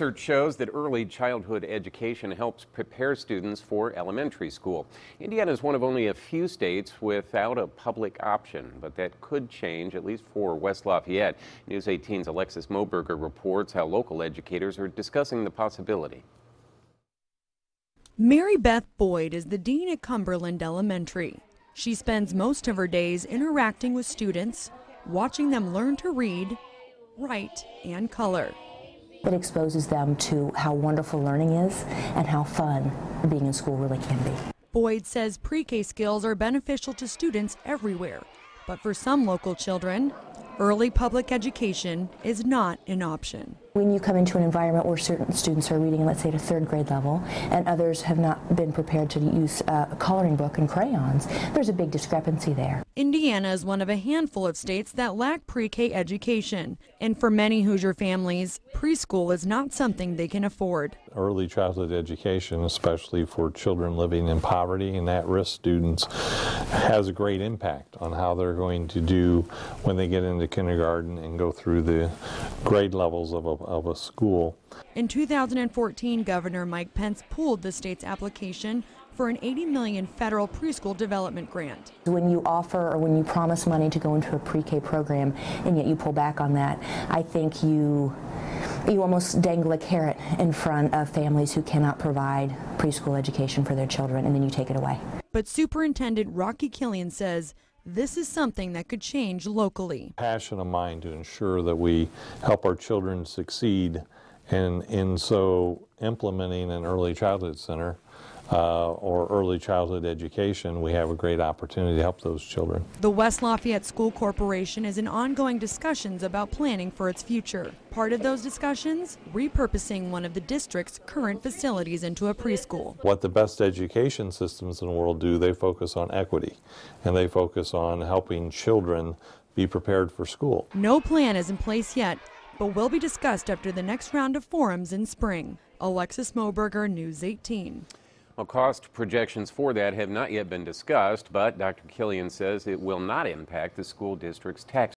Research shows that early childhood education helps prepare students for elementary school. Indiana is one of only a few states without a public option, but that could change, at least for West Lafayette. News 18's Alexis Moberger reports how local educators are discussing the possibility. Mary Beth Boyd is the dean at Cumberland Elementary. She spends most of her days interacting with students, watching them learn to read, write, and color. It exposes them to how wonderful learning is and how fun being in school really can be. Boyd says pre-K skills are beneficial to students everywhere, but for some local children, early public education is not an option. When you come into an environment where certain students are reading, let's say, at a third grade level, and others have not been prepared to use a coloring book and crayons, there's a big discrepancy there. Indiana is one of a handful of states that lack pre-K education, and for many Hoosier families, preschool is not something they can afford. Early childhood education, especially for children living in poverty and at-risk students, has a great impact on how they're going to do when they get into kindergarten and go through the grade levels of a school. In 2014, Governor Mike Pence pulled the state's application for an $80 million federal preschool development grant. When you offer or when you promise money to go into a pre-K program and yet you pull back on that, I think you almost dangle a carrot in front of families who cannot provide preschool education for their children, and then you take it away. But Superintendent Rocky Killian says this is something that could change locally. Passion of mine to ensure that we help our children succeed, and in so implementing an early childhood center or early childhood education, we have a great opportunity to help those children. The West Lafayette School Corporation is in ongoing discussions about planning for its future. Part of those discussions, repurposing one of the district's current facilities into a preschool. What the best education systems in the world do, they focus on equity, and they focus on helping children be prepared for school. No plan is in place yet, but will be discussed after the next round of forums in spring. Alexis Moberger, News 18. Well, cost projections for that have not yet been discussed, but Dr. Killian says it will not impact the school district's tax